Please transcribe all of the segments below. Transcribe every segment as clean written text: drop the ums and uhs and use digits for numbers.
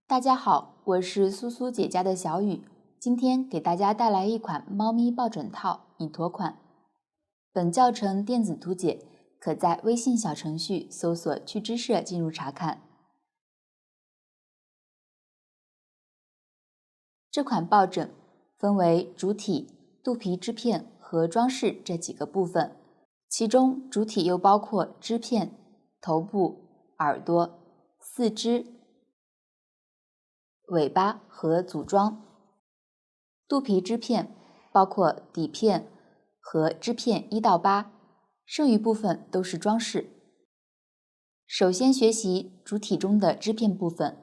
大家好，我是苏苏姐家的小雨，今天给大家带来一款猫咪抱枕套米坨款。本教程电子图解可在微信小程序搜索趣知社进入查看。这款抱枕分为主体、肚皮织片和装饰这几个部分，其中主体又包括织片、头部、耳朵、四肢、尾巴和组装。肚皮织片包括底片和织片1到8，剩余部分都是装饰。首先学习主体中的织片部分，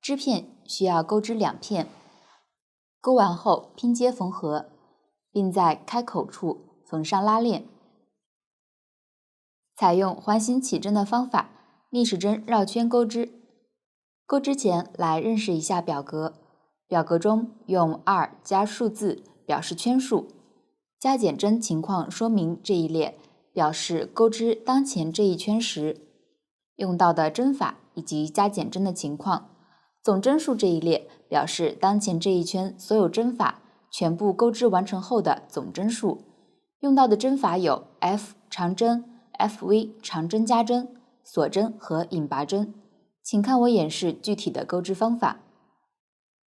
织片需要钩织2片，钩完后拼接缝合，并在开口处缝上拉链。采用环形起针的方法，逆时针绕圈钩织。钩织前来认识一下表格，表格中用2加数字表示圈数，加减针情况说明这一列表示钩织当前这一圈时用到的针法以及加减针的情况，总针数这一列表示当前这一圈所有针法全部钩织完成后的总针数，用到的针法有 F 长针、FV 长针加针、锁针和引拔针。请看我演示具体的钩织方法。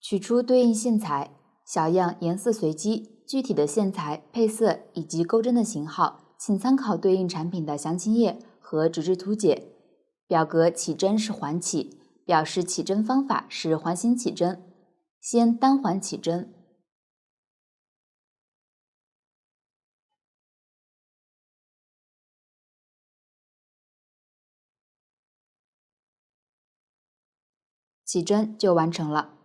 取出对应线材，小样颜色随机，具体的线材、配色以及钩针的型号，请参考对应产品的详情页和纸质图解。表格起针是环起，表示起针方法是环形起针。先单环起针，起针就完成了。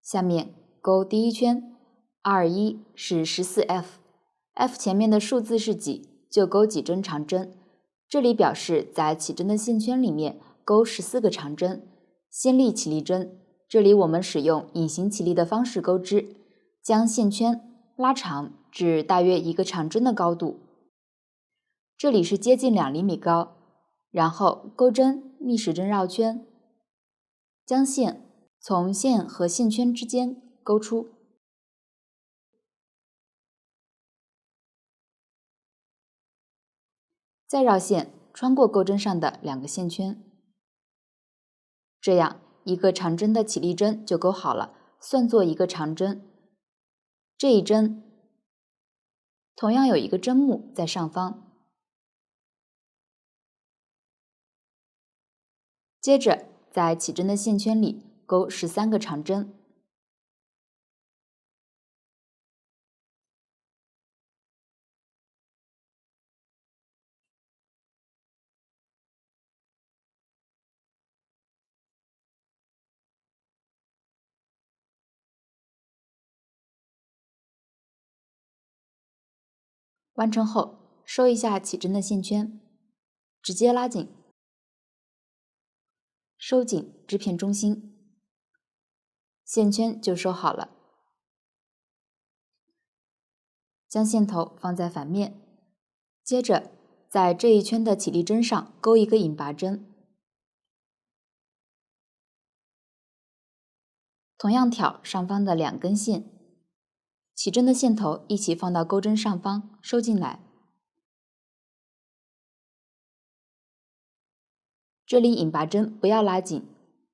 下面钩第一圈，21是14F，F 前面的数字是几，就钩几针长针。这里表示在起针的线圈里面钩14个长针。先立起立针，这里我们使用隐形起立的方式钩织，将线圈拉长至大约1个长针的高度，这里是接近2厘米高。然后钩针逆时针绕圈，将线从线和线圈之间勾出，再绕线穿过钩针上的2个线圈，这样1个长针的起立针就钩好了，算作1个长针。这一针同样有一个针目在上方。接着在起针的线圈里钩13个长针。完成后，收一下起针的线圈，直接拉紧，收紧织片中心，线圈就收好了。将线头放在反面，接着在这一圈的起立针上钩一个引拔针，同样挑上方的2根线，起针的线头一起放到钩针上方，收进来。这里引拔针不要拉紧，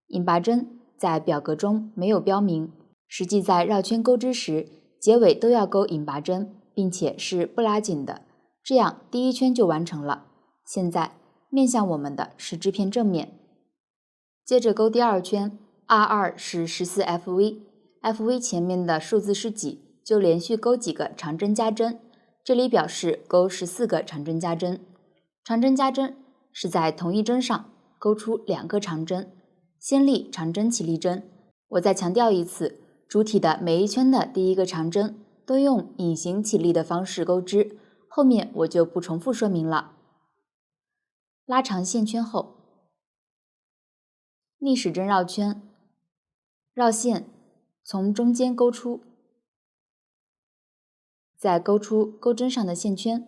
引拔针在表格中没有标明，实际在绕圈钩织时，结尾都要钩引拔针，并且是不拉紧的，这样第一圈就完成了。现在面向我们的是织片正面，接着钩第2圈，22是14FV，FV 前面的数字是几，就连续钩几个长针加针，这里表示钩14个长针加针。长针加针是在同一针上钩出2个长针，先立长针起立针。我再强调一次，主体的每一圈的第1个长针都用隐形起立的方式钩织，后面我就不重复说明了。拉长线圈后，逆时针绕圈，绕线从中间钩出，再钩出钩针上的线圈，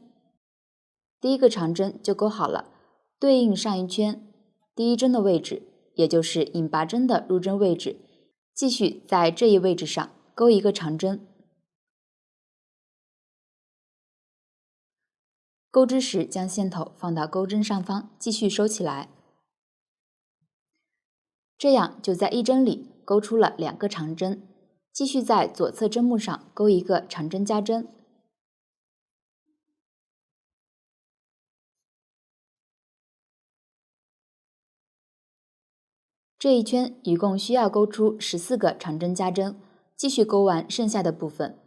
第1个长针就钩好了，对应上一圈第1针的位置，也就是引拔针的入针位置，继续在这一位置上勾一个长针。钩织时将线头放到钩针上方，继续收起来。这样就在一针里勾出了2个长针，继续在左侧针目上勾一个长针加针。这一圈一共需要勾出14个长针加针，继续勾完剩下的部分。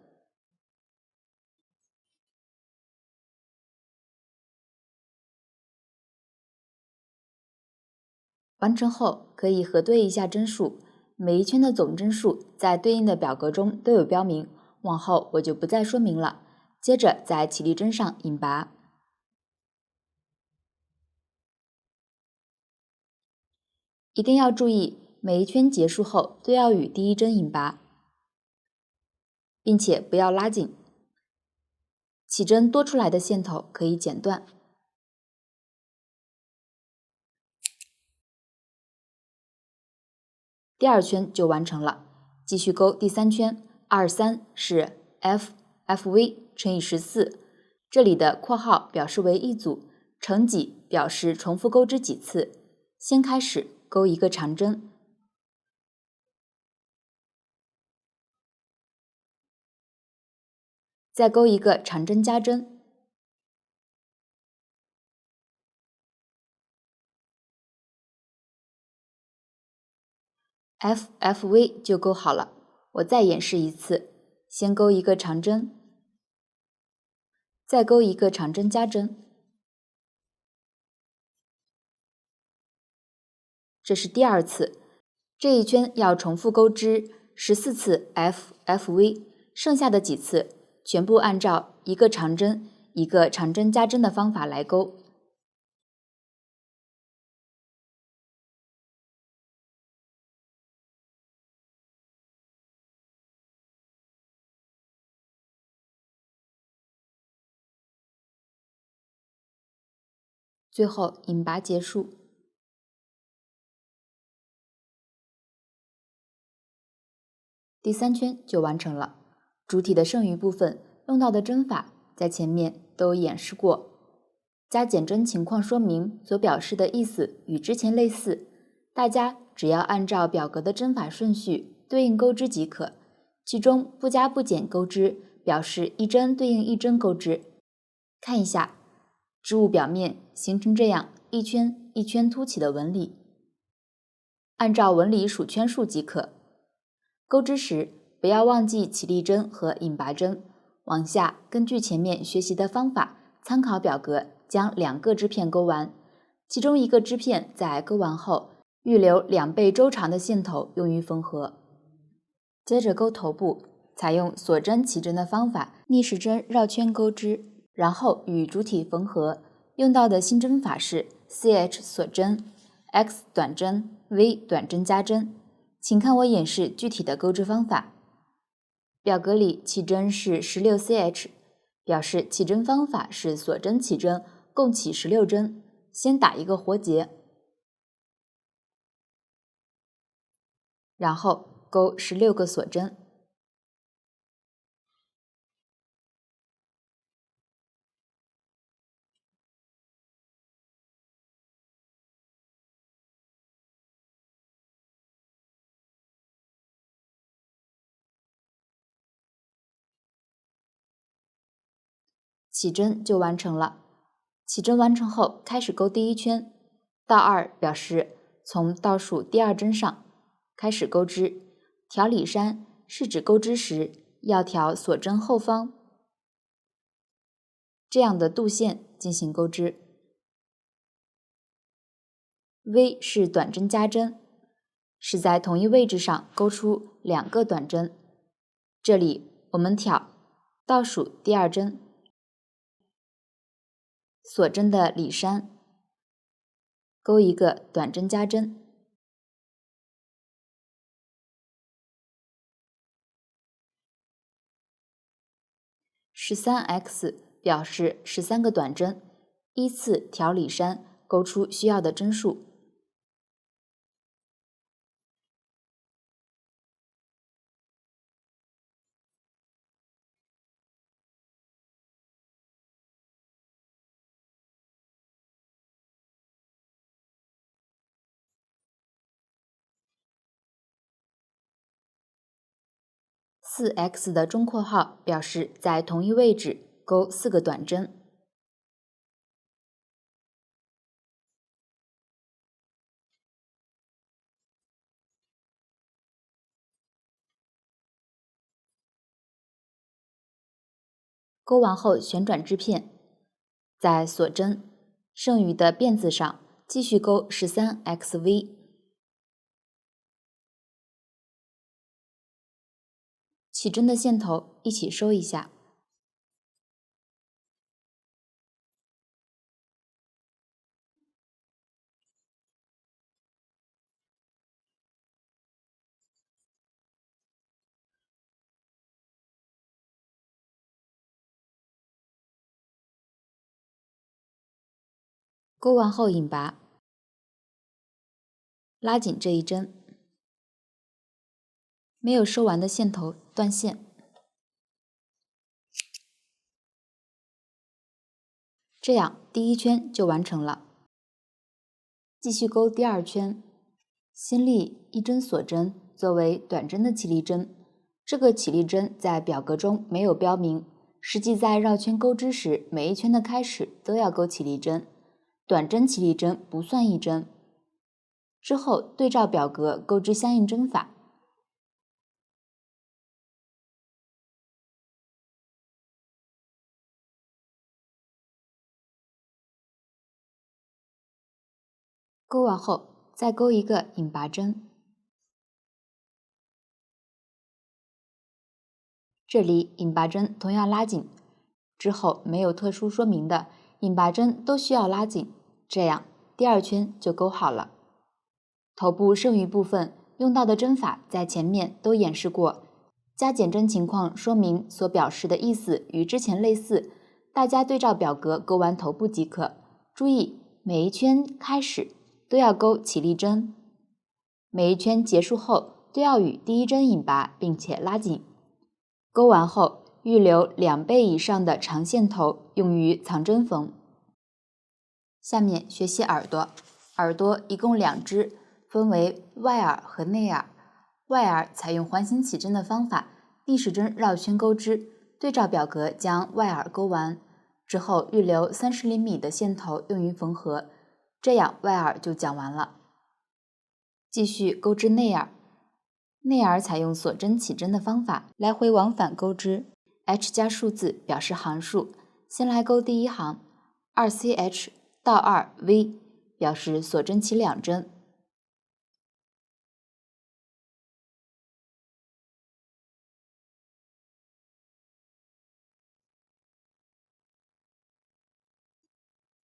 完成后可以核对一下针数，每一圈的总针数在对应的表格中都有标明，往后我就不再说明了。接着在起立针上引拔，一定要注意每一圈结束后都要与第一针引拔，并且不要拉紧，起针多出来的线头可以剪断。第2圈就完成了，继续勾第3圈，23是 FFV 乘以14，这里的括号表示为一组，乘几表示重复钩织几次。先开始勾一个长针，再勾一个长针加针，FFV 就勾好了。我再演示一次，先勾一个长针，再勾一个长针加针，这是第2次。这一圈要重复钩织14次 FFV， 剩下的几次全部按照一个长针一个长针加针的方法来钩。最后引拔结束。第3圈就完成了，主体的剩余部分用到的针法在前面都演示过，加减针情况说明所表示的意思与之前类似，大家只要按照表格的针法顺序对应钩织即可，其中不加不减钩织表示一针对应一针钩织。看一下，织物表面形成这样一圈一圈凸起的纹理，按照纹理数圈数即可。钩织时不要忘记起立针和引拔针，往下根据前面学习的方法，参考表格将2个织片钩完，其中一个织片在钩完后预留2倍周长的线头用于缝合。接着钩头部，采用锁针起针的方法，逆时针绕圈钩织，然后与主体缝合。用到的新针法是 CH 锁针、X 短针、V 短针加针。请看我演示具体的钩织方法。表格里起针是 16CH， 表示起针方法是锁针起针，共起16针。先打一个活结，然后钩16个锁针。起针就完成了。起针完成后，开始钩第1圈，倒2表示从倒数第2针上开始钩织。调里山是指钩织时要调锁针后方这样的度线进行钩织。V 是短针加针，是在同一位置上钩出2个短针。这里我们挑倒数第2针，锁针的里山，钩一个短针加针。13X 表示13个短针，依次调里山，钩出需要的针数。4x 的中括号表示在同一位置钩4个短针。钩完后旋转织片，在锁针剩余的辫子上继续钩 13xv。起针的线头一起收一下。钩完后引拔，拉紧这一针，没有收完的线头断线。这样第一圈就完成了。继续钩第二圈，新立一针锁针作为短针的起立针，这个起立针在表格中没有标明，实际在绕圈钩织时，每一圈的开始都要钩起立针，短针起立针不算一针。之后对照表格钩织相应针法。钩完后再钩一个引拔针，这里引拔针同样拉紧，之后没有特殊说明的引拔针都需要拉紧，这样第二圈就钩好了。头部剩余部分用到的针法在前面都演示过，加减针情况说明所表示的意思与之前类似，大家对照表格钩完头部即可。注意，每一圈开始都要钩起立针，每一圈结束后都要与第一针引拔并且拉紧。钩完后预留2倍以上的长线头用于藏针缝。下面学习耳朵，耳朵一共2只，分为外耳和内耳。外耳采用环形起针的方法，逆时针绕圈钩织，对照表格将外耳钩完之后，预留30厘米的线头用于缝合，这样外耳就讲完了。继续钩织内耳，内耳采用锁针起针的方法，来回往返钩织。H 加数字表示行数，先来钩第一行 2ch 到 2v 表示锁针起2针。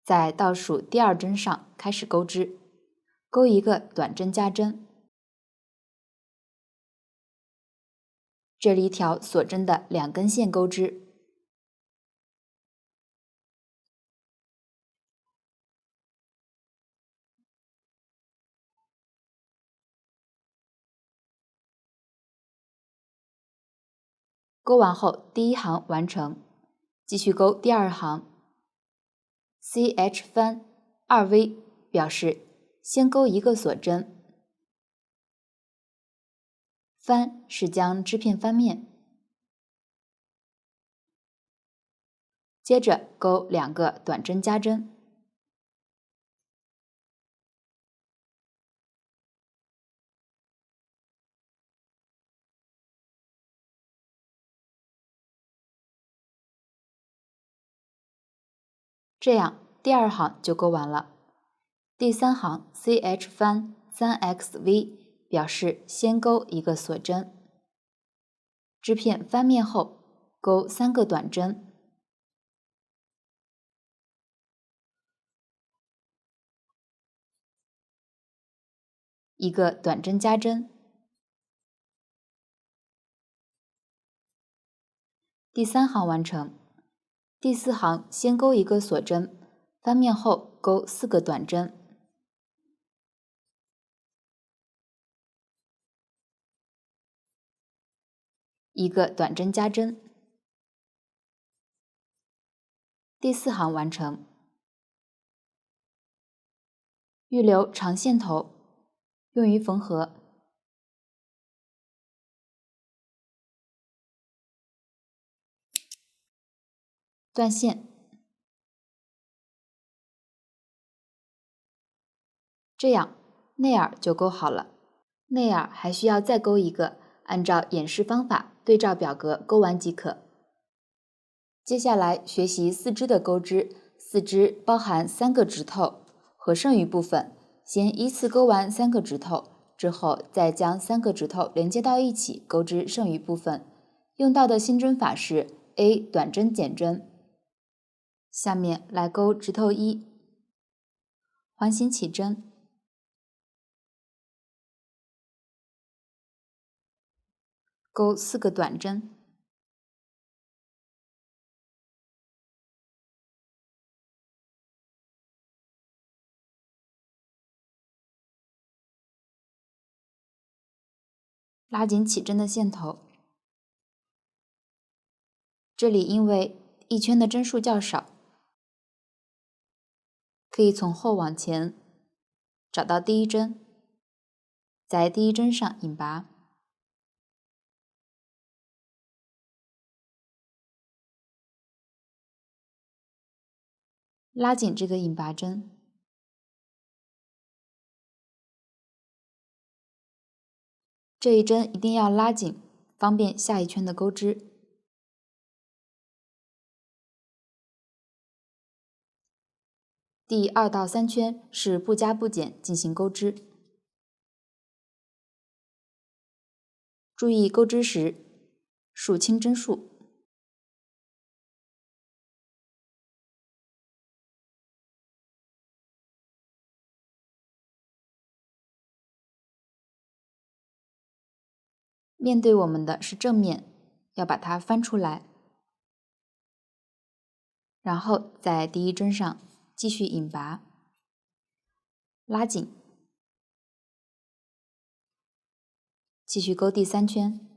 在倒数第2针上开始钩织，钩一个短针加针，这里一条锁针的2根线钩织。钩完后第一行完成，继续钩第2行 ch 翻 2v 表示先钩一个锁针，翻是将织片翻面，接着钩2个短针加针，这样第2行就钩完了。第3行 ch 翻 3xv 表示先钩一个锁针，织片翻面后钩3个短针，一个短针加针。第3行完成。第4行先钩一个锁针，翻面后钩4个短针，一个短针加针。第4行完成。预留长线头用于缝合。断线。这样内耳就勾好了，内耳还需要再勾一个，按照演示方法对照表格勾完即可。接下来学习四肢的勾织，四肢包含3个指头和剩余部分，先依次勾完3个指头，之后再将3个指头连接到一起勾织剩余部分。用到的新针法是 A 短针剪针。下面来勾指头1，环形起针，勾4个短针，拉紧起针的线头。这里因为一圈的针数较少，可以从后往前找到第一针，在第一针上引拔，拉紧这个引拔针，这一针一定要拉紧，方便下一圈的钩织。第2到3圈是不加不减进行钩织，注意钩织时数清针数。面对我们的是正面，要把它翻出来，然后在第一针上继续引拔，拉紧，继续钩第3圈，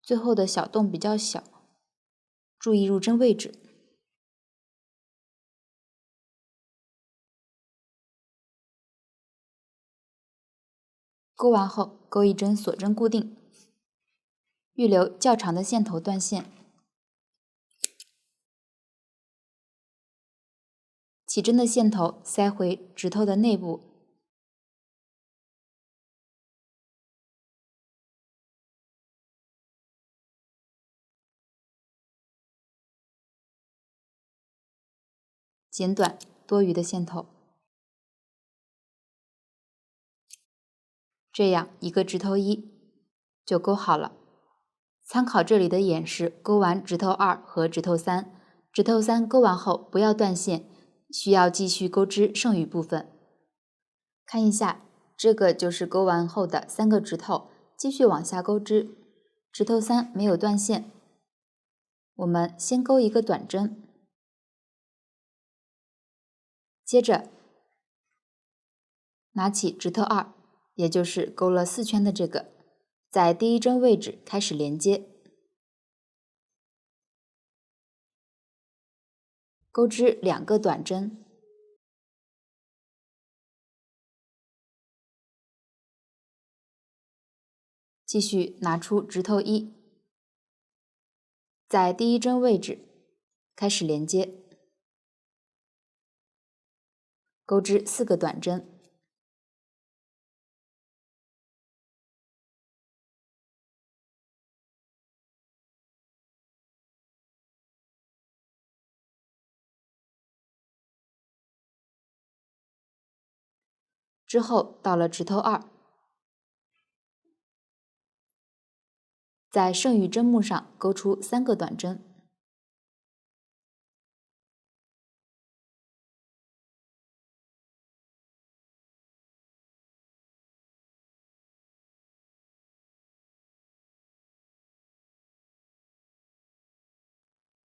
最后的小洞比较小，注意入针位置。钩完后，钩一针锁针固定，预留较长的线头断线。起针的线头塞回指头的内部，剪短多余的线头。这样一个指头1就钩好了。参考这里的演示，钩完指头2和指头3，指头3钩完后不要断线，需要继续钩织剩余部分。看一下，这个就是钩完后的3个指头，继续往下钩织。指头3没有断线，我们先钩一个短针，接着拿起指头2，也就是钩了4圈的这个，在第一针位置开始连接，钩织2个短针，继续拿出指头1，在第一针位置开始连接，钩织4个短针，之后到了指头2，在剩余针目上钩出3个短针，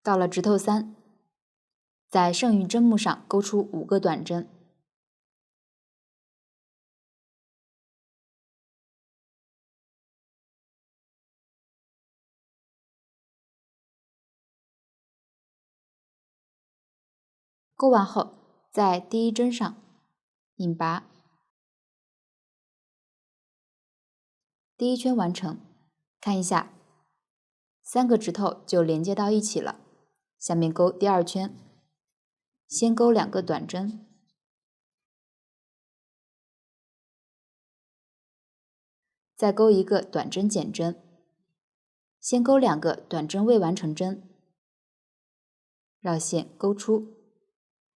到了指头3，在剩余针目上钩出5个短针，钩完后，在第一针上引拔，第一圈完成。看一下，3个指头就连接到一起了。下面钩第2圈，先钩2个短针，再钩一个短针减针，先钩2个短针未完成针，绕线钩出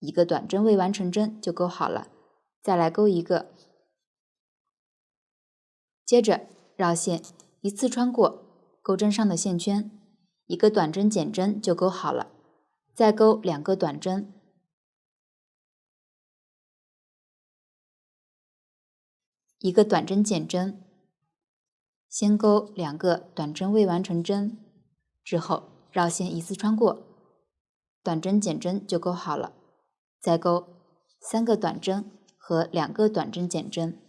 1个短针未完成针就钩好了，再来钩一个，接着绕线一次穿过钩针上的线圈，1个短针减针就钩好了，再钩2个短针，一个短针减针，先钩2个短针未完成针，之后绕线一次穿过，短针减针就钩好了，再钩3个短针和2个短针减针。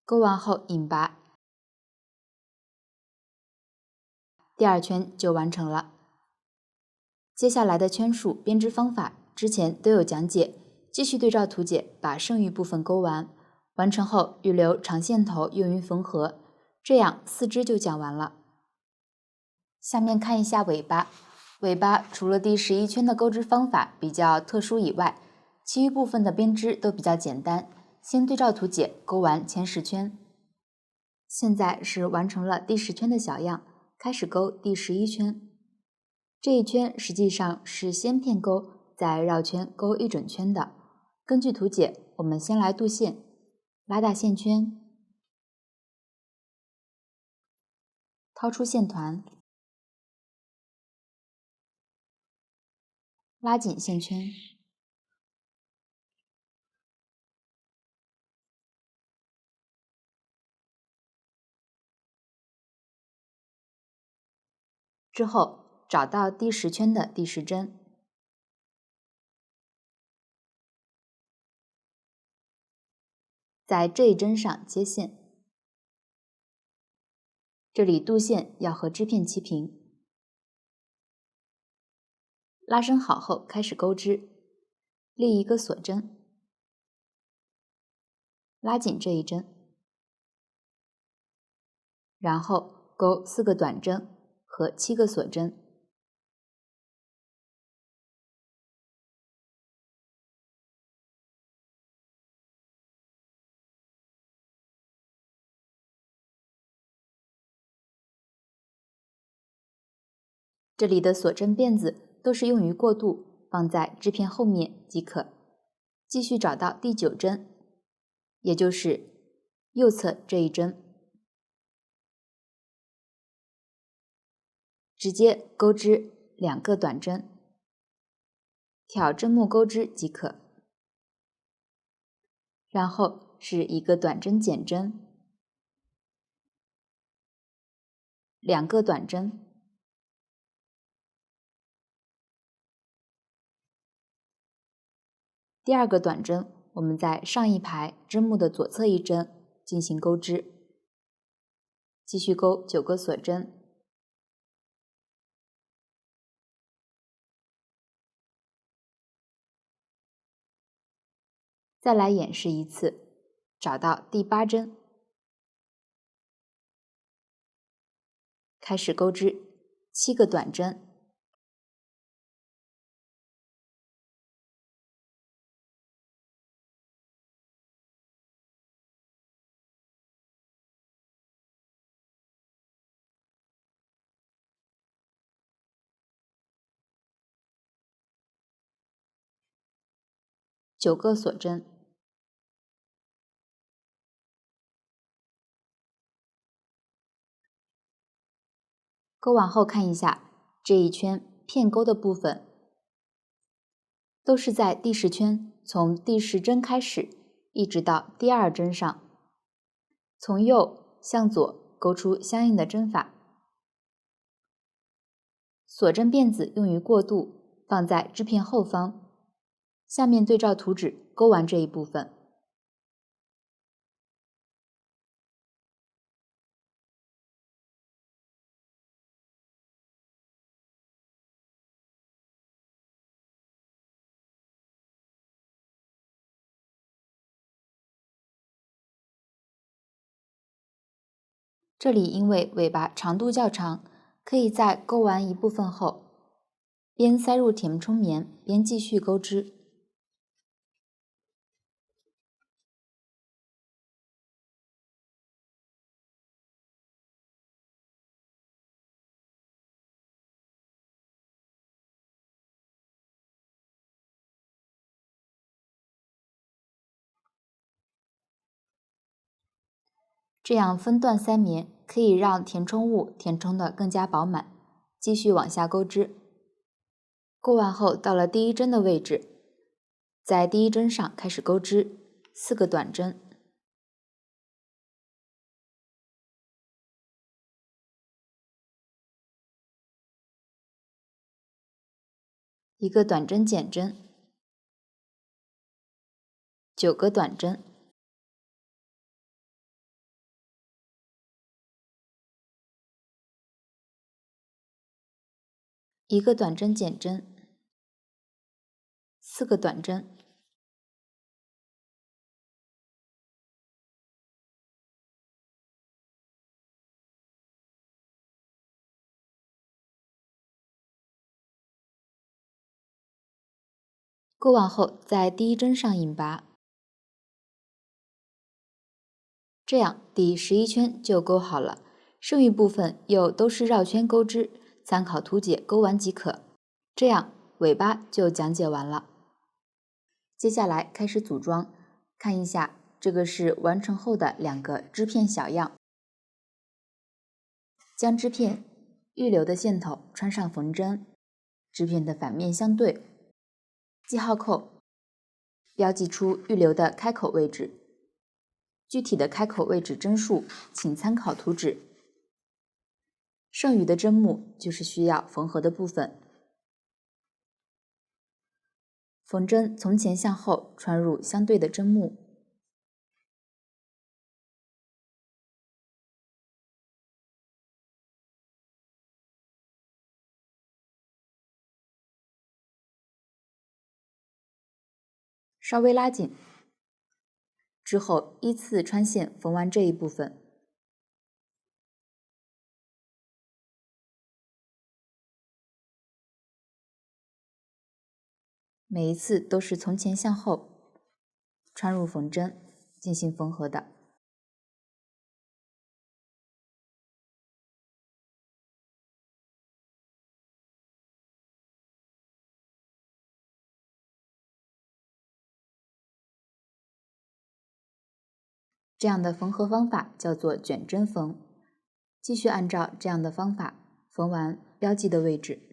钩完后引拔，第2圈就完成了。接下来的圈数编织方法之前都有讲解，继续对照图解把剩余部分钩完，完成后预留长线头用于缝合，这样4只就讲完了。下面看一下尾巴，尾巴除了第11圈的钩织方法比较特殊以外，其余部分的编织都比较简单。先对照图解钩完前10圈，现在是完成了第10圈的小样，开始钩第11圈。这一圈实际上是先片钩，再绕圈钩一整圈的。根据图解，我们先来镀线，拉大线圈，掏出线团，拉紧线圈，之后找到第10圈的第10针，在这一针上接线，这里镀线要和织片齐平。拉伸好后开始钩织，立一个锁针，拉紧这一针，然后钩4个短针和7个锁针。这里的锁针辫子都是用于过渡，放在织片后面即可。继续找到第9针，也就是右侧这一针，直接钩织2个短针，挑针目钩织即可。然后是1个短针减针，2个短针，第2个短针，我们在上一排针目的左侧一针进行钩织，继续钩9个锁针，再来演示一次，找到第8针，开始钩织7个短针，9个锁针。钩完后看一下这一圈片钩的部分，都是在第10圈从第10针开始，一直到第2针上，从右向左钩出相应的针法。锁针辫子用于过渡，放在织片后方。下面对照图纸钩完这一部分。这里因为尾巴长度较长，可以在钩完一部分后，边塞入填充棉边继续钩织。这样分段塞棉可以让填充物填充得更加饱满。继续往下钩织，钩完后到了第一针的位置，在第一针上开始钩织4个短针，一个短针减针，9个短针，一个短针减针，4个短针，钩完后在第一针上引拔，这样第11圈就钩好了，剩余部分又都是绕圈钩织，参考图解钩完即可。这样尾巴就讲解完了。接下来开始组装，看一下这个是完成后的2个织片小样。将织片预留的线头穿上缝针，织片的反面相对，记号扣，标记出预留的开口位置。具体的开口位置针数请参考图纸。剩余的针目就是需要缝合的部分。缝针从前向后穿入相对的针目，稍微拉紧，之后依次穿线缝完这一部分。每一次都是从前向后穿入缝针进行缝合的。这样的缝合方法叫做卷针缝。继续按照这样的方法缝完标记的位置。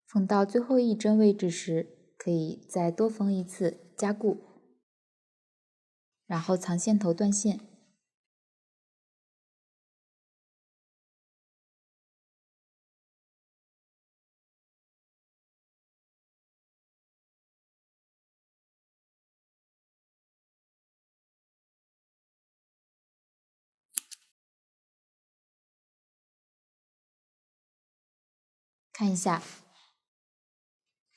缝到最后一针位置时，可以再多缝一次加固，然后藏线头断线。看一下，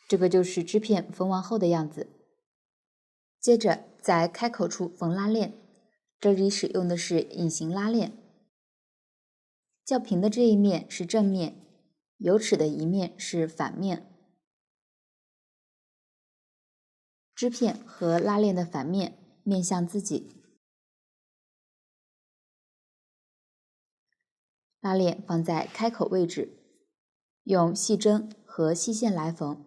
这个就是织片缝完后的样子。接着在开口处缝拉链，这里使用的是隐形拉链。较平的这一面是正面，有齿的一面是反面。织片和拉链的反面面向自己。拉链放在开口位置，用细针和细线来缝。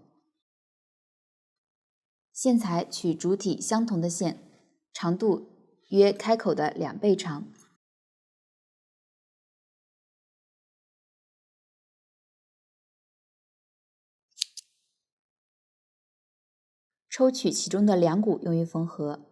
线材取主体相同的线，长度约开口的2倍长。抽取其中的2股用于缝合。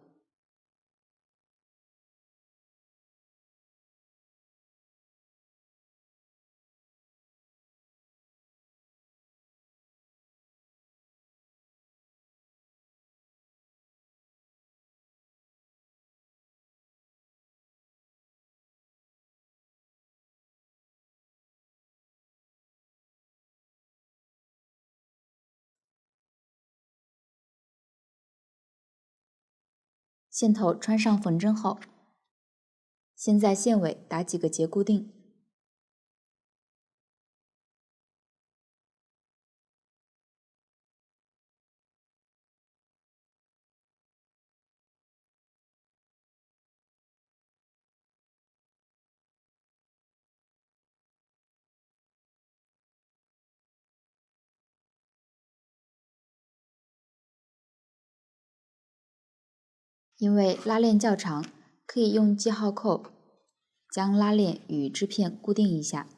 线头穿上缝针后，先在线尾打几个结固定。因为拉链较长，可以用记号扣将拉链与织片固定一下。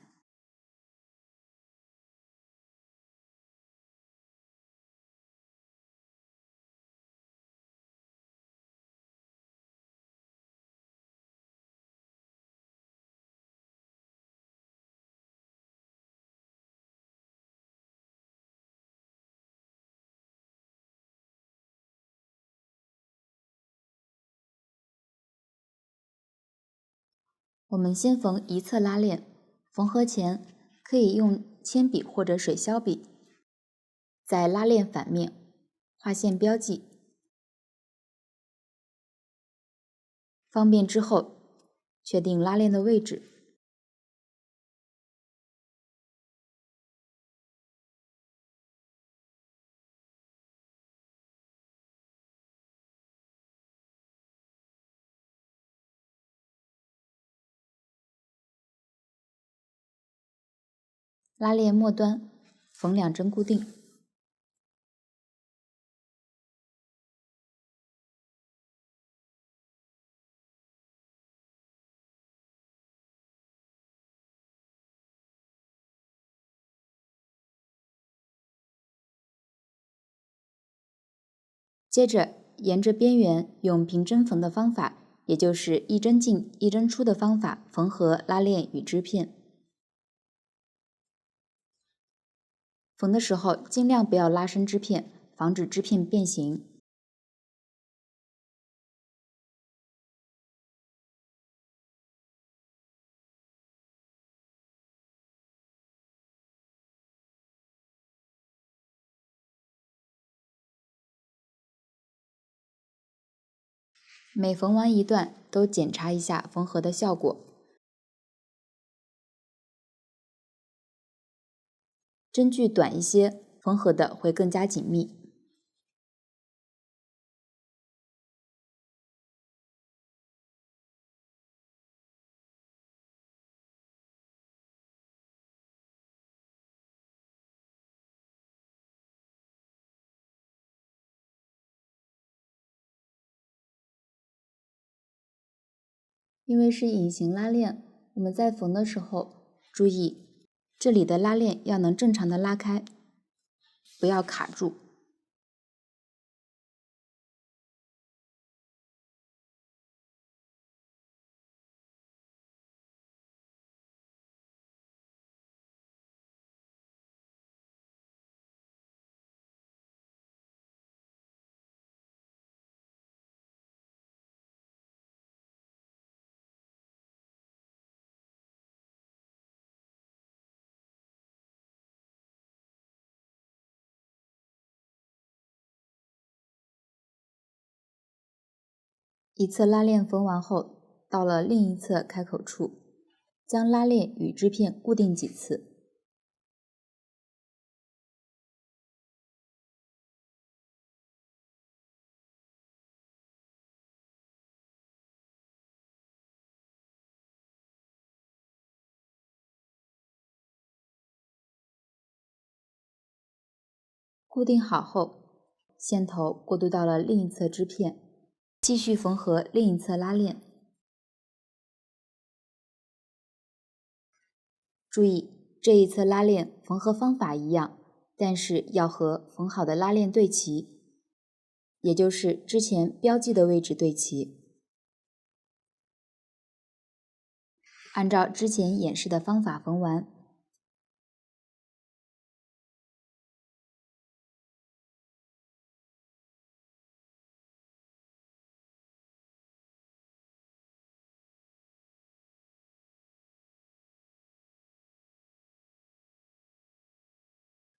我们先缝一侧拉链，缝合前可以用铅笔或者水削笔在拉链反面画线标记，方便之后确定拉链的位置。拉链末端缝2针固定。接着沿着边缘用平针缝的方法，也就是一针进一针出的方法缝合拉链与织片。缝的时候尽量不要拉伸织片，防止织片变形。每缝完一段，都检查一下缝合的效果。针距短一些，缝合的会更加紧密。因为是隐形拉链，我们在缝的时候注意，这里的拉链要能正常的拉开，不要卡住。一侧拉链缝完后，到了另一侧开口处，将拉链与织片固定几次。固定好后，线头过渡到了另一侧织片，继续缝合另一侧拉链。注意，这一侧拉链缝合方法一样，但是要和缝好的拉链对齐，也就是之前标记的位置对齐。按照之前演示的方法缝完。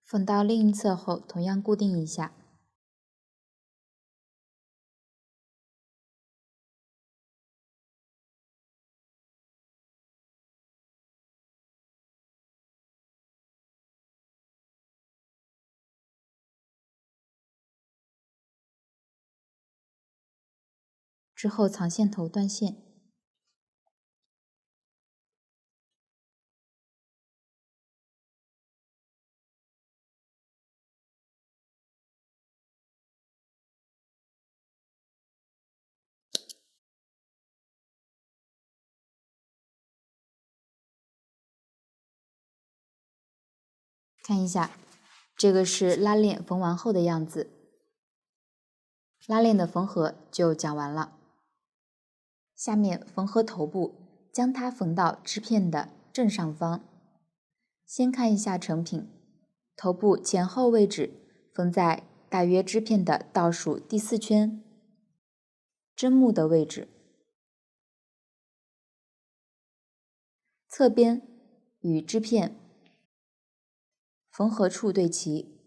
缝到另一侧后，同样固定一下。之后藏线头断线。看一下，这个是拉链缝完后的样子。拉链的缝合就讲完了。下面缝合头部，将它缝到织片的正上方。先看一下成品，头部前后位置缝在大约织片的倒数第4圈，针目的位置，侧边与织片缝合处对齐。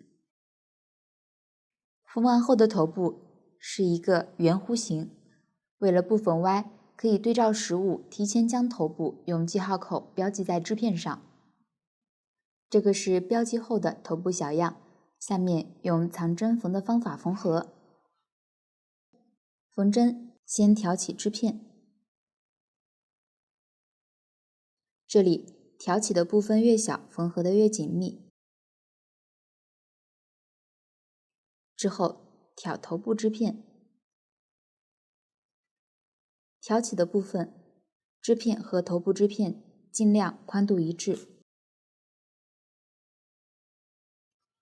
缝完后的头部是一个圆弧形，为了不缝歪，可以对照实物提前将头部用记号口标记在织片上。这个是标记后的头部小样，下面用藏针缝的方法缝合。缝针先挑起织片，这里挑起的部分越小，缝合的越紧密。之后挑头部织片，挑起的部分织片和头部织片尽量宽度一致。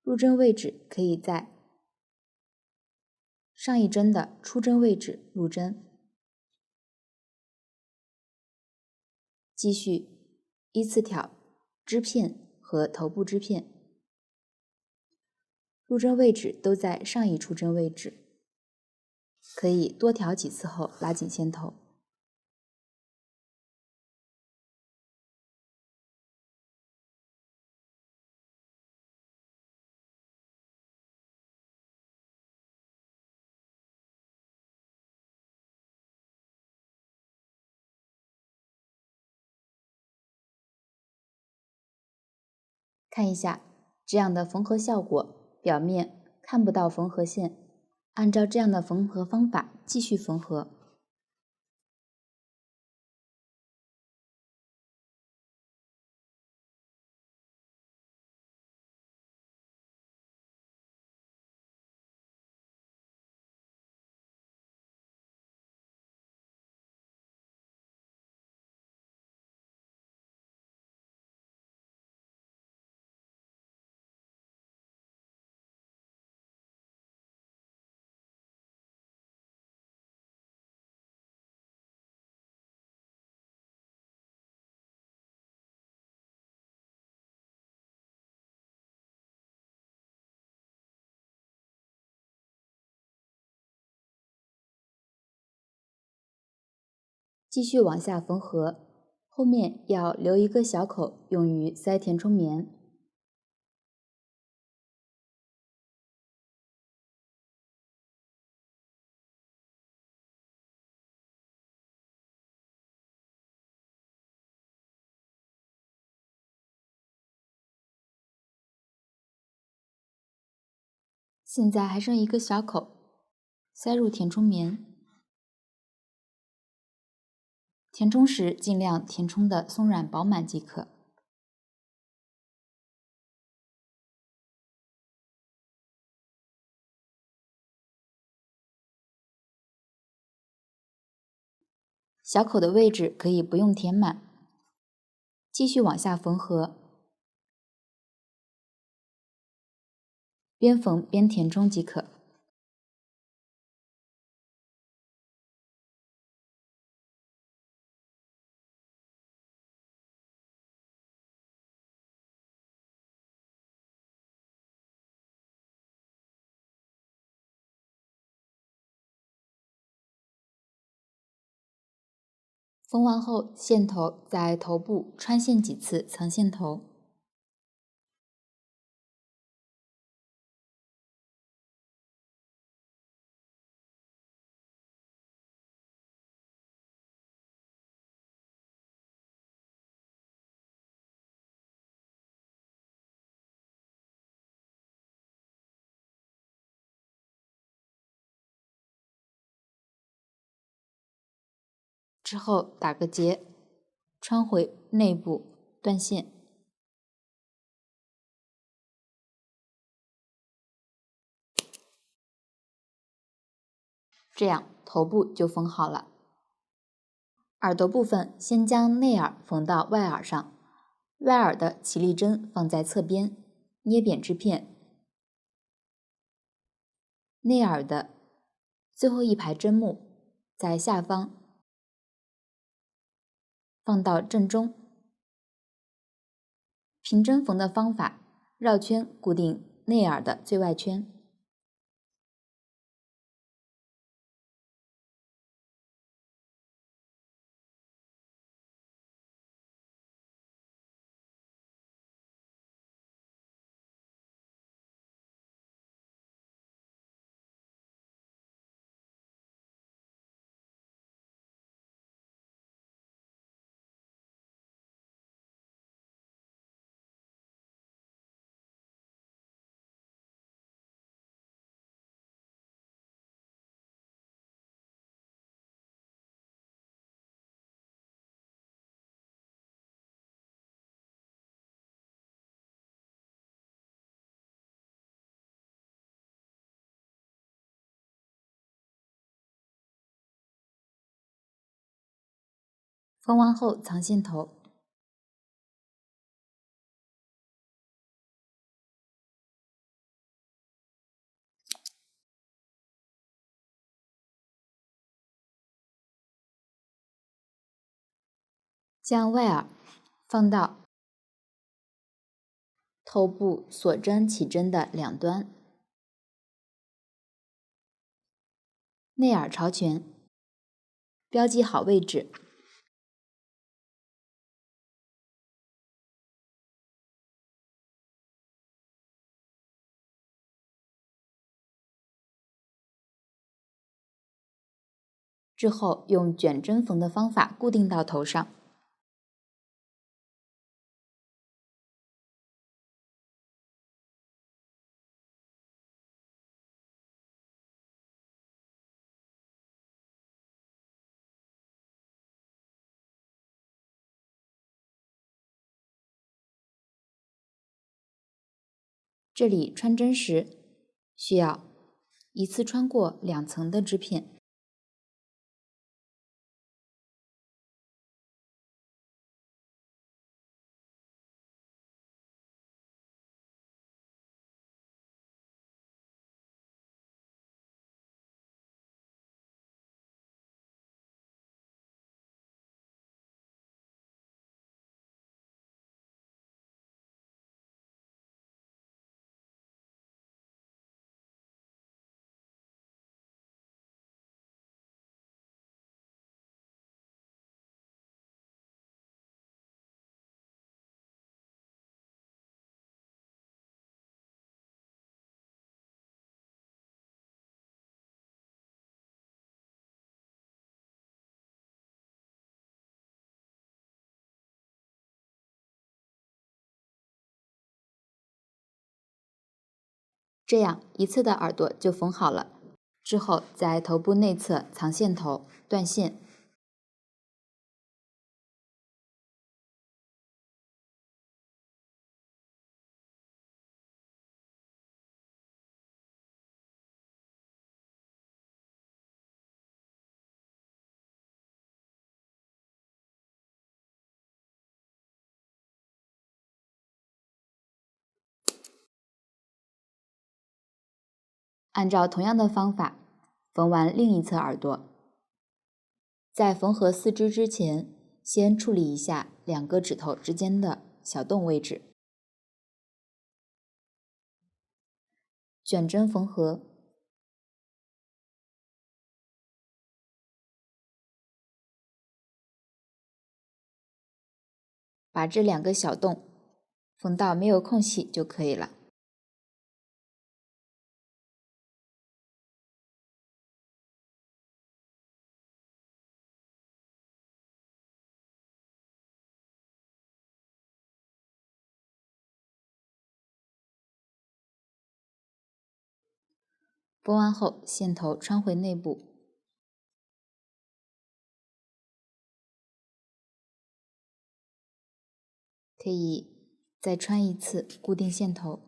入针位置可以在上一针的出针位置入针，继续依次挑织片和头部织片，入针位置都在上一出针位置，可以多挑几次后拉紧线头。看一下这样的缝合效果，表面看不到缝合线，按照这样的缝合方法继续缝合。继续往下缝合，后面要留一个小口用于塞填充棉。现在还剩一个小口，塞入填充棉。填充时尽量填充的松软饱满即可。小口的位置可以不用填满，继续往下缝合，边缝边填充即可。缝完后，线头在头部穿线几次藏线头。之后打个结，穿回内部，断线。这样头部就缝好了。耳朵部分，先将内耳缝到外耳上，外耳的起立针放在侧边，捏扁织片。内耳的最后一排针目在下方，放到正中。平针缝的方法，绕圈固定内耳的最外圈。缝完后藏线头，将外耳放到头部锁针起针的两端，内耳朝前，标记好位置。之后用卷针缝的方法固定到头上。这里穿针时需要一次穿过2层的织片。这样一侧的耳朵就缝好了。之后在头部内侧藏线头，断线。按照同样的方法缝完另一侧耳朵。在缝合四肢之前，先处理一下2个指头之间的小洞位置。卷针缝合，把这2个小洞缝到没有空隙就可以了。缝完后，线头穿回内部。可以再穿一次固定线头。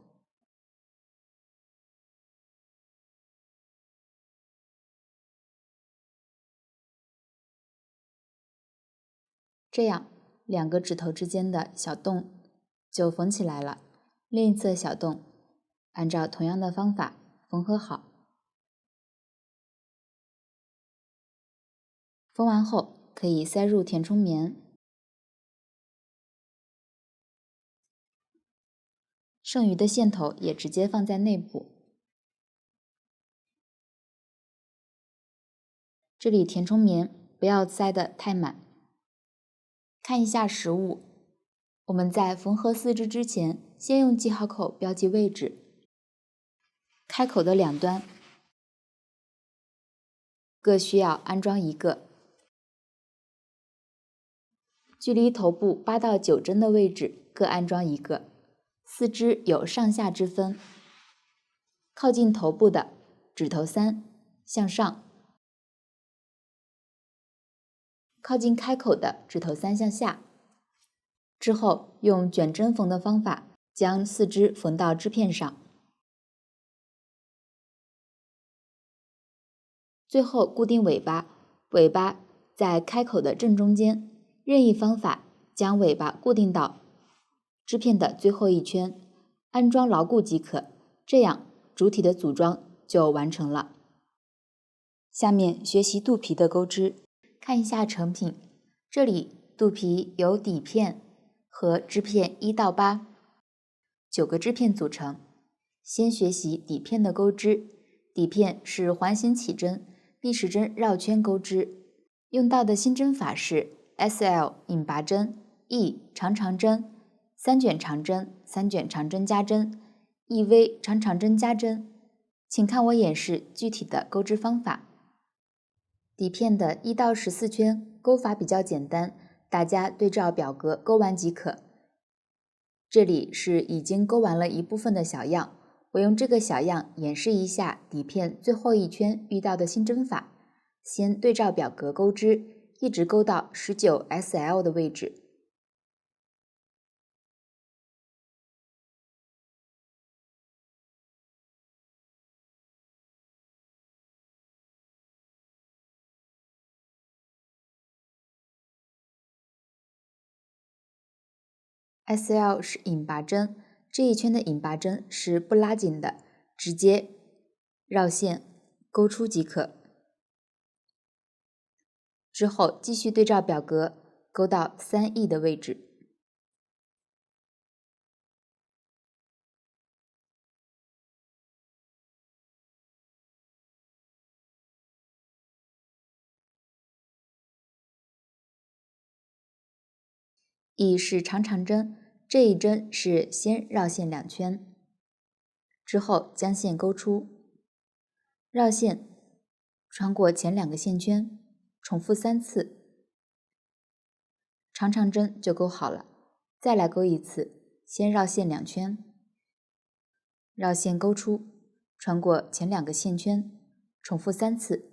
这样2个指头之间的小洞就缝起来了，另一侧小洞按照同样的方法缝合好。缝完后可以塞入填充棉，剩余的线头也直接放在内部。这里填充棉不要塞得太满。看一下实物，我们在缝合四肢之前，先用记号口标记位置，开口的两端各需要安装一个，距离头部8到9针的位置各安装一个。四肢有上下之分，靠近头部的指头3向上，靠近开口的指头3向下。之后用卷针缝的方法将四肢缝到织片上。最后固定尾巴，尾巴在开口的正中间，任意方法将尾巴固定到织片的最后一圈，安装牢固即可。这样主体的组装就完成了。下面学习肚皮的钩织，看一下成品。这里肚皮由底片和织片1到8 9个织片组成。先学习底片的钩织，底片是环形起针，逆时针绕圈钩织。用到的新针法是 SL 引拔针、E 长长针、3卷长针、3卷长针加针、EV 长长针加针。请看我演示具体的钩织方法。底片的1到14圈钩法比较简单，大家对照表格钩完即可。这里是已经钩完了一部分的小样，我用这个小样演示一下底片最后一圈遇到的新针法。先对照表格钩织，一直钩到19 SL 的位置。SL 是引拔针，这一圈的引拔针是不拉紧的，直接绕线钩出即可。之后继续对照表格钩到3E 的位置。E 是长长针，这一针是先绕线2圈，之后将线钩出，绕线穿过前2个线圈，重复3次，长长针就钩好了。再来钩一次，先绕线2圈，绕线钩出，穿过前2个线圈，重复3次，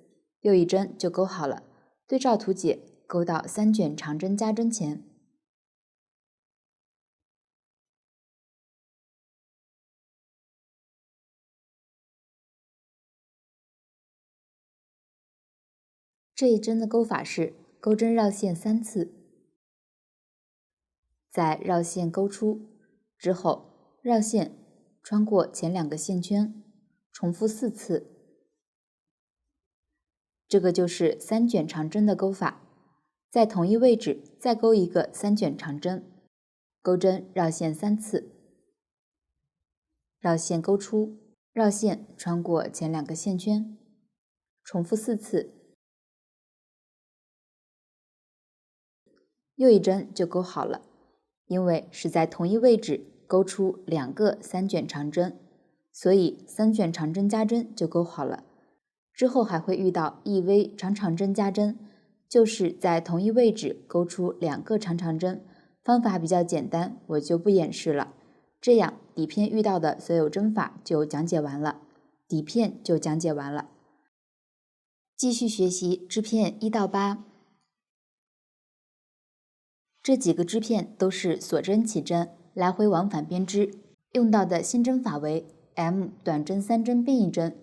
又一针就钩好了。对照图解，钩到3卷长针加针前。这一针的钩法是钩针绕线3次，再绕线钩出，之后绕线穿过前2个线圈，重复4次。这个就是3卷长针的钩法。在同一位置再钩一个3卷长针，钩针绕线3次，绕线钩出，绕线穿过前2个线圈，重复4次，又一针就钩好了。因为是在同一位置钩出2个3卷长针，所以3卷长针加针就钩好了。之后还会遇到 EV 长长针加针，就是在同一位置钩出2个长长针，方法比较简单，我就不演示了。这样底片遇到的所有针法就讲解完了，底片就讲解完了。继续学习织片1到8。这几个织片都是锁针起针，来回往返编织，用到的新针法为 M 短针3针并一针。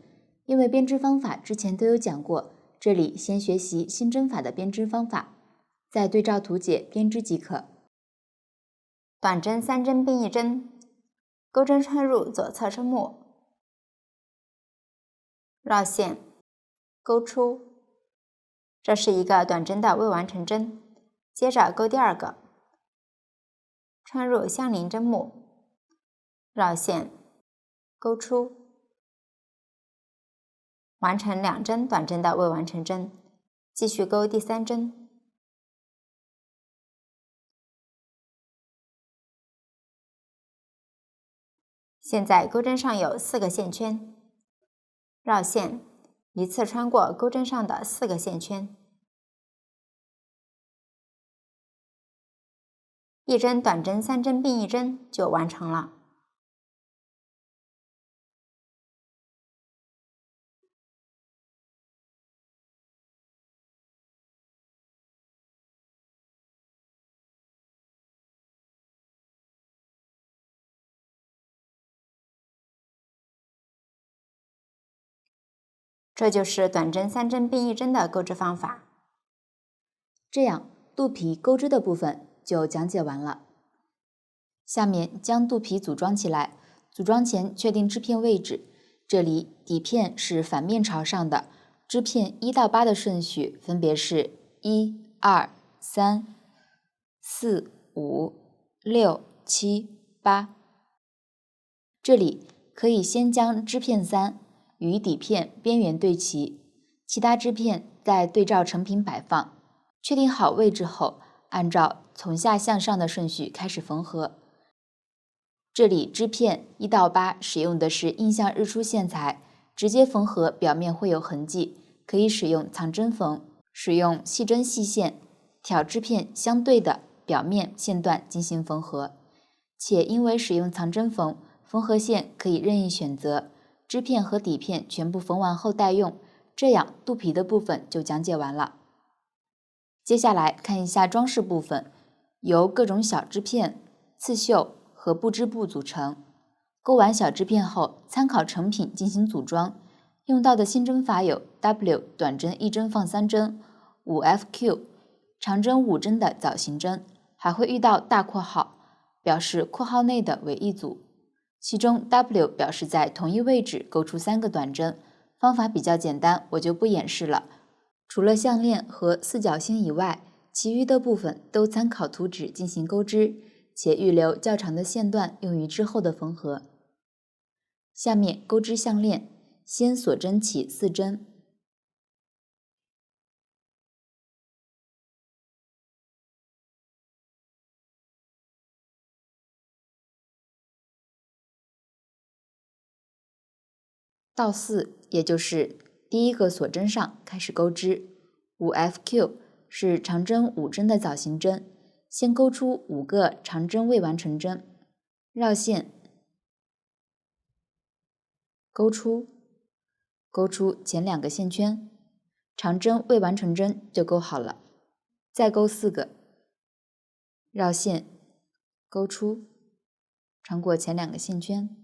因为编织方法之前都有讲过，这里先学习新针法的编织方法，再对照图解编织即可。短针3针并一针，钩针穿入左侧针目，绕线，钩出，这是一个短针的未完成针。接着钩第二个，穿入相邻针目，绕线，钩出，完成2针短针的未完成针。继续钩第3针，现在钩针上有4个线圈，绕线，一次穿过钩针上的4个线圈，一针短针3针并一针就完成了。这就是短针3针并一针的钩织方法。这样，肚皮钩织的部分就讲解完了。下面将肚皮组装起来，组装前确定织片位置。这里底片是反面朝上的，织片1到8的顺序分别是1、2、3、4、5、6、7、8。这里可以先将织片3与底片边缘对齐，其他织片再对照成品摆放。确定好位置后，按照从下向上的顺序开始缝合。这里织片1到8使用的是印象日出线材，直接缝合表面会有痕迹，可以使用藏针缝，使用细针细线挑织片相对的表面线段进行缝合。且因为使用藏针缝，缝合线可以任意选择，织片和底片全部缝完后待用，这样肚皮的部分就讲解完了。接下来看一下装饰部分，由各种小织片、刺绣和布织布组成。钩完小织片后，参考成品进行组装。用到的新针法有 W 短针1针放3针、5FQ 长针5针的枣形针，还会遇到大括号，表示括号内的为一组。其中 W 表示在同一位置钩出3个短针，方法比较简单，我就不演示了。除了项链和四角星以外，其余的部分都参考图纸进行钩织，且预留较长的线段用于之后的缝合。下面钩织项链，先锁针起4针，到4，也就是第一个锁针上开始钩织。5FQ 是长针5针的枣形针，先钩出5个长针未完成针，绕线，钩出，钩出前2个线圈，长针未完成针就钩好了。再钩4个，绕线，钩出，穿过前2个线圈。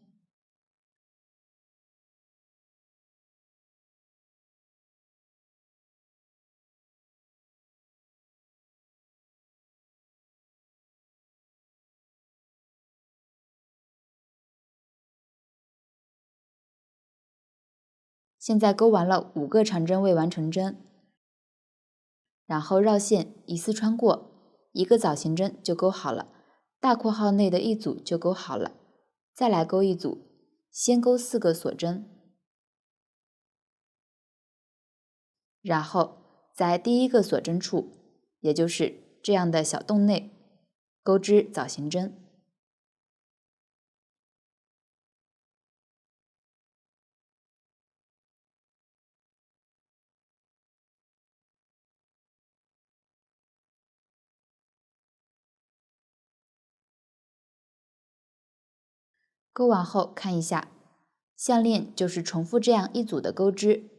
现在钩完了5个长针未完成针，然后绕线一次穿过，1个枣形针就钩好了，大括号内的一组就钩好了。再来钩一组，先钩4个锁针，然后在第一个锁针处，也就是这样的小洞内，钩织枣形针。钩完后看一下，项链就是重复这样一组的钩织。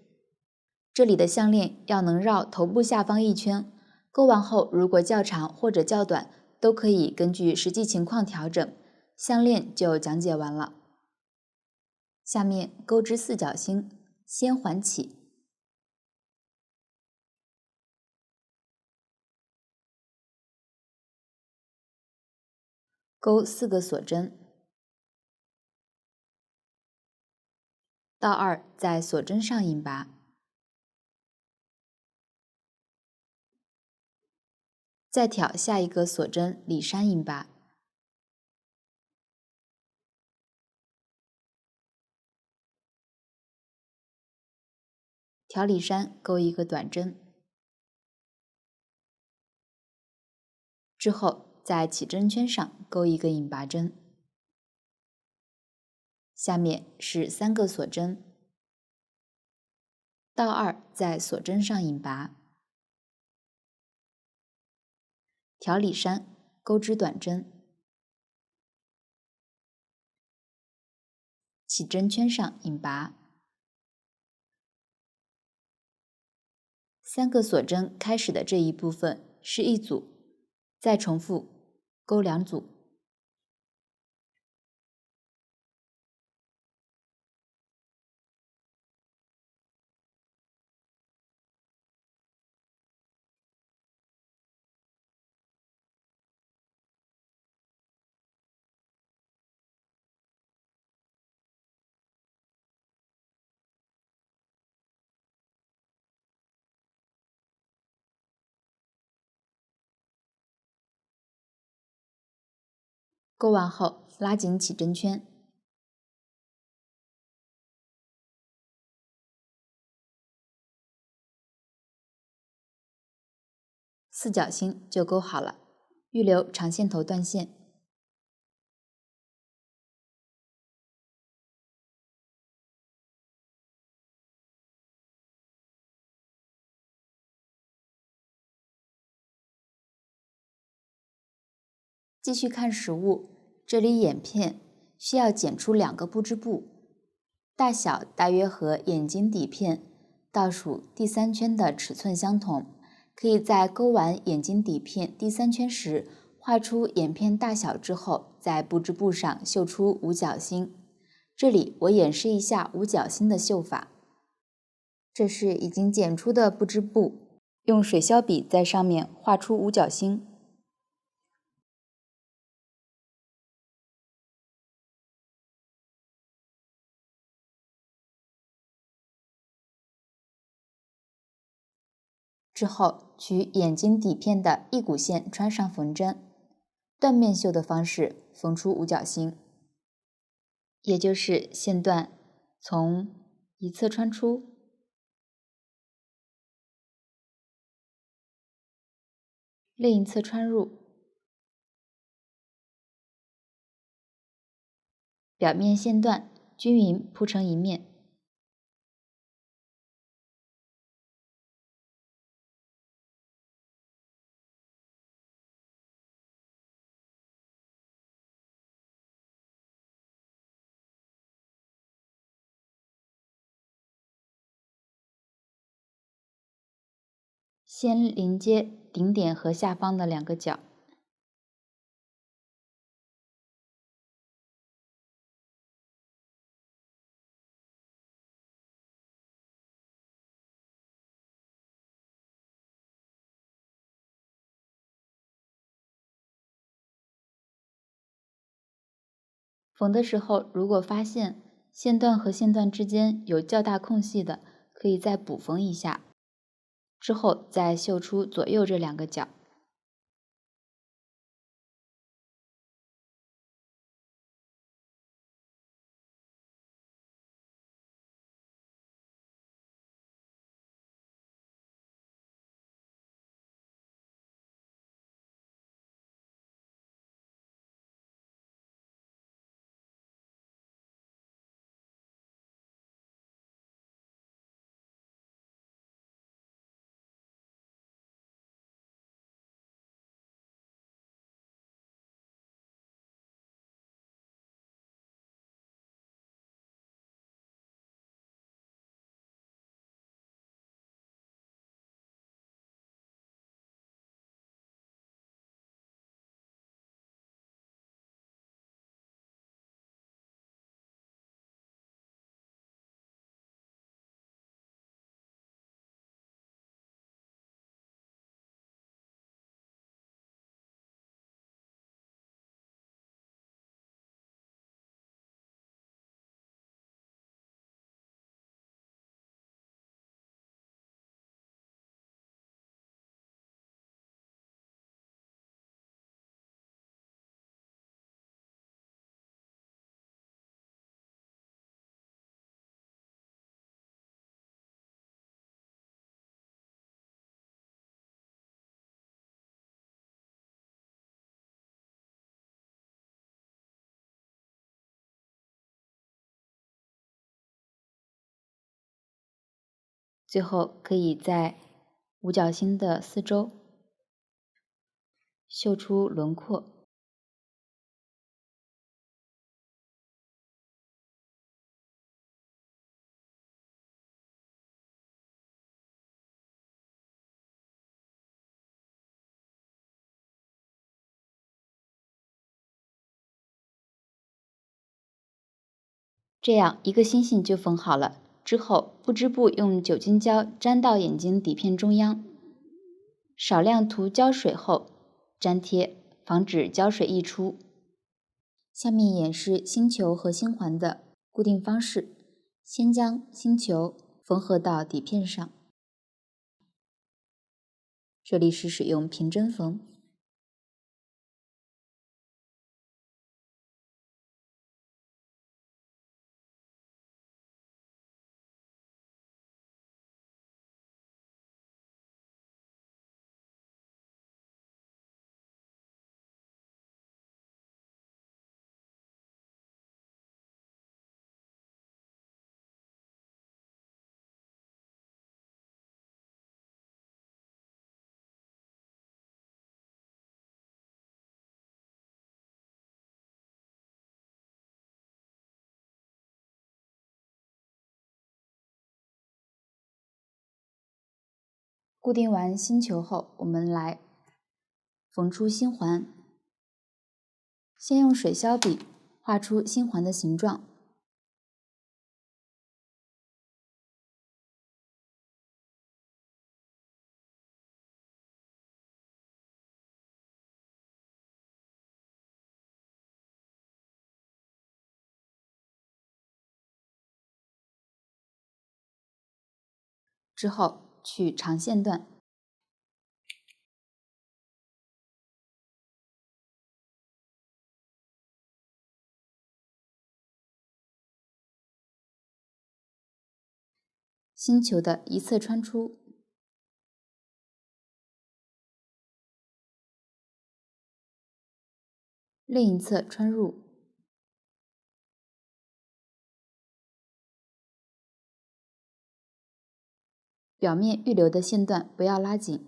这里的项链要能绕头部下方1圈，钩完后如果较长或者较短，都可以根据实际情况调整。项链就讲解完了。下面钩织四角星，先环起，钩4个锁针，到2在锁针上引拔，再挑下一个锁针里山引拔，挑里山钩一个短针，之后在起针圈上钩一个引拔针。下面是3个锁针，到2在锁针上引拔，挑里山钩织短针，起针圈上引拔。3个锁针开始的这一部分是一组，再重复钩2组。钩完后拉紧起针圈，四角星就钩好了，预留长线头断线。继续看实物，这里眼片需要剪出2个布织布，大小大约和眼睛底片倒数第3圈的尺寸相同，可以在钩完眼睛底片第3圈时，画出眼片大小之后，在布织布上绣出五角星。这里我演示一下五角星的绣法。这是已经剪出的布织布，用水削笔在上面画出五角星。之后取眼睛底片的一股线穿上缝针，断面绣的方式缝出五角星，也就是线段从一侧穿出，另一侧穿入，表面线段均匀铺成一面。先连接顶点和下方的2个角，缝的时候如果发现线段和线段之间有较大空隙的，可以再补缝一下，之后再绣出左右这2个角。最后可以在五角星的四周绣出轮廓。这样一个星星就缝好了。之后不织布用酒精胶粘到眼睛底片中央，少量涂胶水后粘贴，防止胶水溢出。下面演示星球和星环的固定方式。先将星球缝合到底片上，这里是使用平针缝。固定完星球后，我们来缝出星环。先用水削笔画出星环的形状，之后取长线段，星球的一侧穿出，另一侧穿入，表面预留的线段不要拉紧，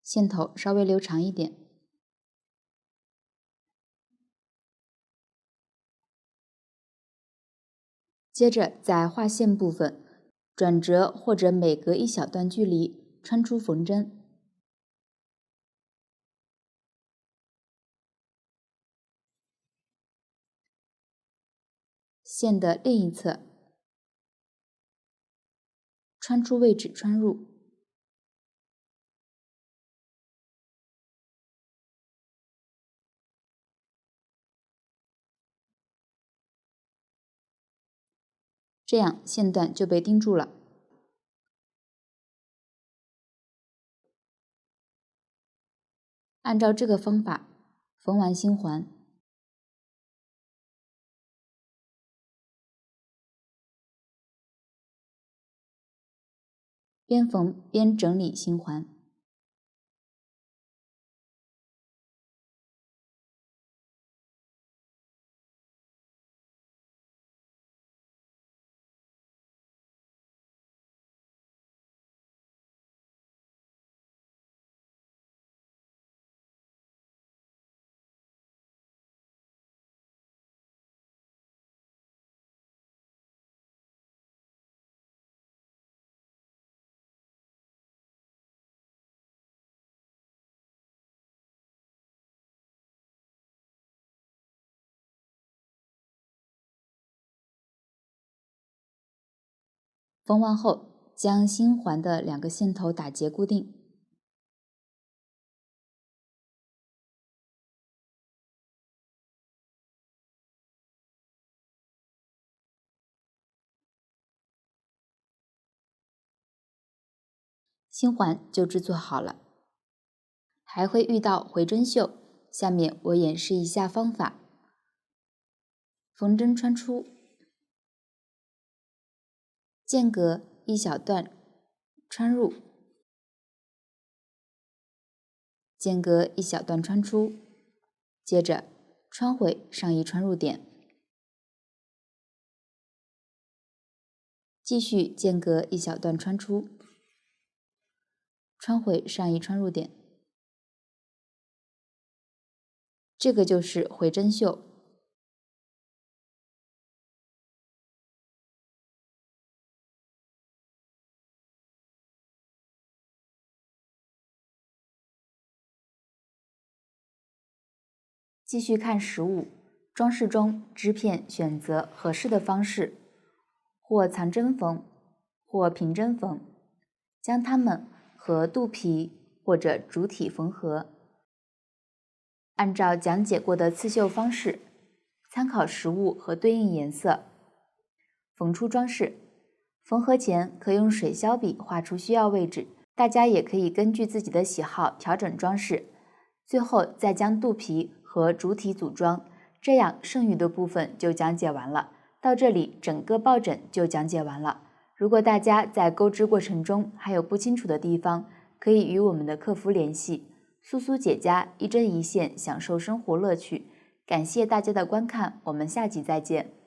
线头稍微留长一点。接着在画线部分，转折或者每隔一小段距离穿出缝针。线的另一侧穿出位置穿入，这样线段就被钉住了。按照这个方法缝完星环，边缝边整理星环。缝完后，将星环的两个线头打结固定。星环就制作好了，还会遇到回针绣。下面我演示一下方法：缝针穿出，间隔一小段穿入，间隔一小段穿出，接着穿回上一穿入点，继续间隔一小段穿出，穿回上一穿入点。这个就是回针绣。继续看15，装饰中织片选择合适的方式，或藏针缝，或平针缝，将它们和肚皮或者主体缝合。按照讲解过的刺绣方式，参考实物和对应颜色，缝出装饰。缝合前可用水削笔画出需要位置，大家也可以根据自己的喜好调整装饰。最后再将肚皮和主体组装，这样剩余的部分就讲解完了。到这里，整个抱枕就讲解完了。如果大家在钩织过程中还有不清楚的地方，可以与我们的客服联系。苏苏姐家，一针一线，享受生活乐趣。感谢大家的观看，我们下集再见。